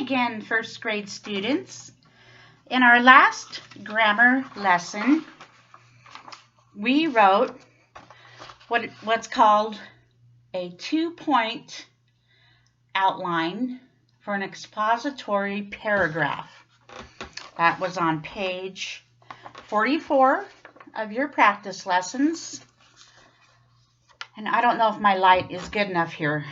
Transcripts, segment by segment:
again, first grade students. In our last grammar lesson, we wrote what's called a 2-point outline for an expository paragraph. That was on page 44 of your practice lessons. And I don't know if my light is good enough here.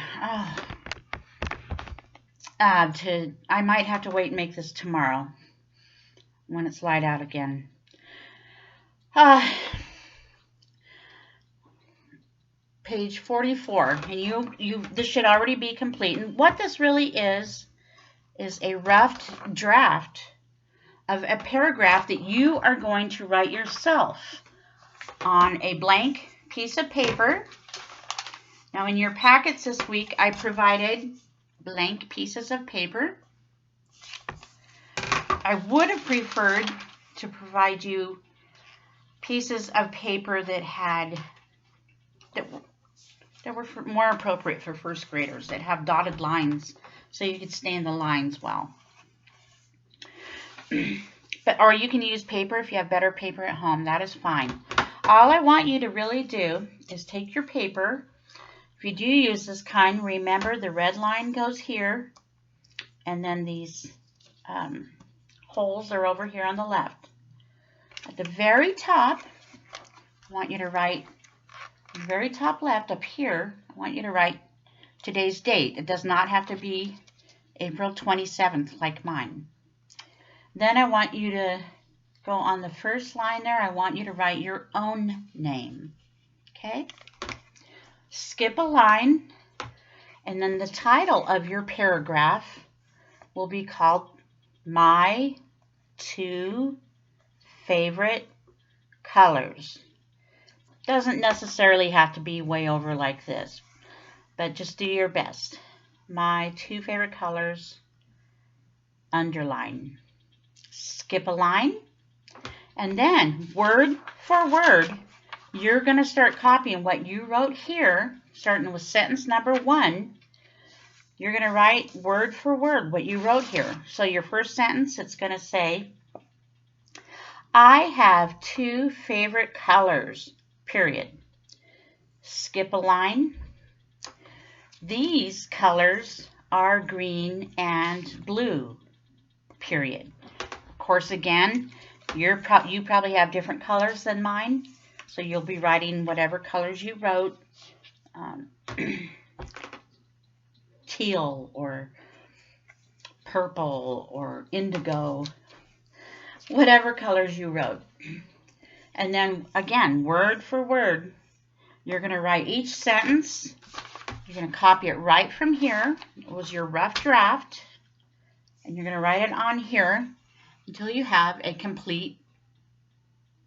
I might have to wait and make this tomorrow when it's light out again. Page 44, and this should already be complete. And what this really is a rough draft of a paragraph that you are going to write yourself on a blank piece of paper. Now, in your packets this week, I provided blank pieces of paper. I would have preferred to provide you pieces of paper that were more appropriate for first graders, that have dotted lines so you could stay in the lines well. Or you can use paper if you have better paper at home. That is fine. All I want you to really do is take your paper. If you do use this kind, remember the red line goes here, and then these holes are over here on the left. At the very top, I want you to write, the very top left up here, I want you to write today's date. It does not have to be April 27th like mine. Then I want you to go on the first line there. I want you to write your own name. Okay? Skip a line, and then the title of your paragraph will be called My 2 Favorite Colors. Doesn't necessarily have to be way over like this, but just do your best. My 2 favorite colors, underline. Skip a line, and then word for word, you're going to start copying what you wrote here, starting with sentence number 1. You're going to write word for word what you wrote here. So your first sentence, it's going to say, I have 2 favorite colors, period. Skip a line. These colors are green and blue, period. Of course, again, you probably have different colors than mine, so you'll be writing whatever colors you wrote, teal or purple or indigo, whatever colors you wrote. And then, again, word for word, you're going to write each sentence. You're going to copy it right from here. It was your rough draft. And you're going to write it on here until you have a complete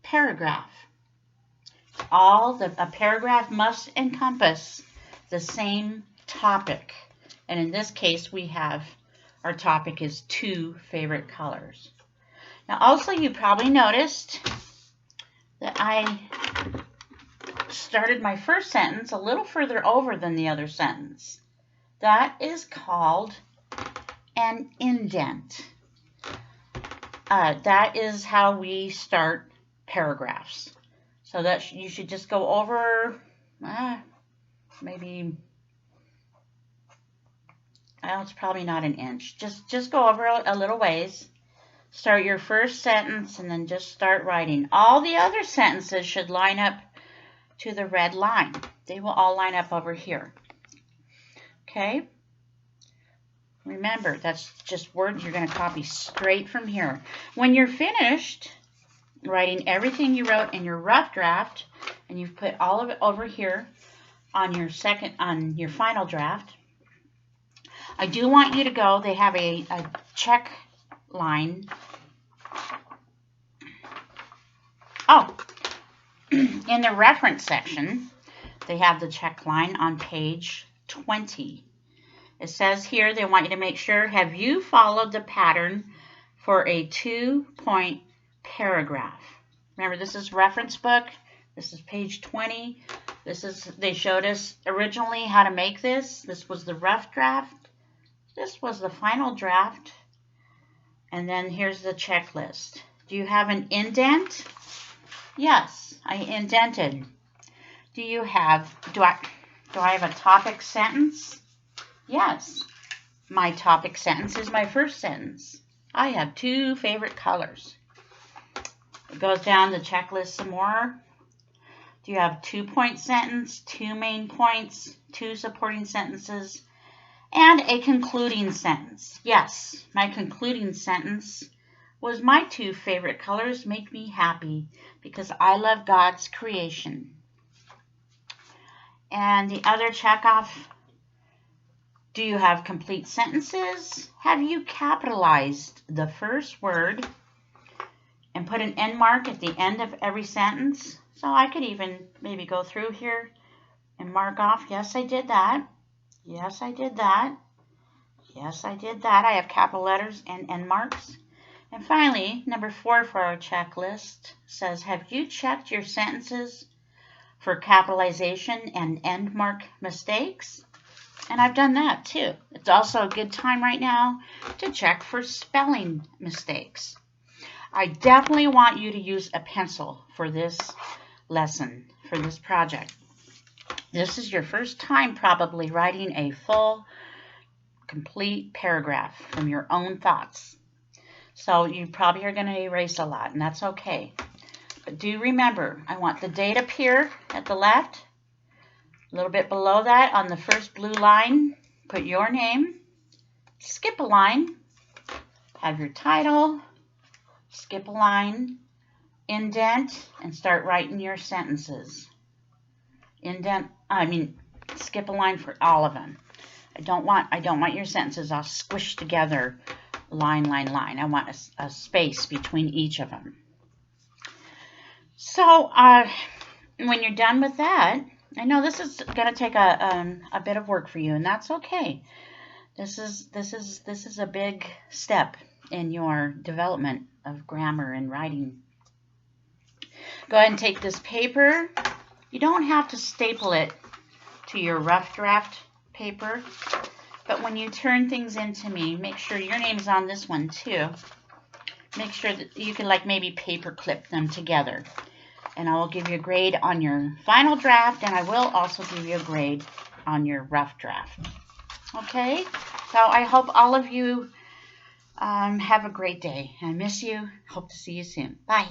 paragraph. A paragraph must encompass the same topic. And in this case, our topic is 2 favorite colors. Now, also, you probably noticed that I started my first sentence a little further over than the other sentence. That is called an indent. That is how we start paragraphs. So that you should just go over maybe, well, it's probably not an inch. Just go over a little ways. Start your first sentence and then just start writing. All the other sentences should line up to the red line. They will all line up over here. Okay? Remember, that's just words you're going to copy straight from here. When you're finished writing everything you wrote in your rough draft, and you've put all of it over here on your final draft, I do want you to go, they have a check line. Oh, in the reference section, they have the check line on page 20. It says here they want you to make sure, have you followed the pattern for a 2-point paragraph? Remember, this is reference book. This is page 20. They showed us originally how to make this. This was the rough draft. this was the final draft. And then here's the checklist. Do you have an indent? Yes, I indented. Do I have a topic sentence? Yes. My topic sentence is my first sentence. I have 2 favorite colors. It goes down the checklist some more. Do you have 2-point sentence, 2 main points, 2 supporting sentences, and a concluding sentence? Yes, my concluding sentence was my 2 favorite colors make me happy because I love God's creation. And the other checkoff, do you have complete sentences? Have you capitalized the first word and put an end mark at the end of every sentence? So I could even maybe go through here and mark off, yes, I did that. Yes, I did that. Yes, I did that. I have capital letters and end marks. And finally, number 4 for our checklist says, have you checked your sentences for capitalization and end mark mistakes? And I've done that too. It's also a good time right now to check for spelling mistakes. I definitely want you to use a pencil for this lesson, for this project. This is your first time probably writing a full, complete paragraph from your own thoughts. So you probably are going to erase a lot, and that's okay. But do remember, I want the date up here at the left. A little bit below that on the first blue line, put your name. Skip a line. Have your title. Skip a line. Indent and start writing your sentences. Skip a line for all of them. I don't want your sentences all squished together, line. I want a space between each of them. So when you're done with that, I know this is going to take a bit of work for you, and that's okay. This is a big step in your development of grammar and writing. Go ahead and take this paper. You don't have to staple it to your rough draft paper, but when you turn things into me, make sure your name's on this one too. Make sure that you can maybe paper clip them together. And I will give you a grade on your final draft, and I will also give you a grade on your rough draft. Okay? So I hope all of you have a great day. I miss you. Hope to see you soon. Bye.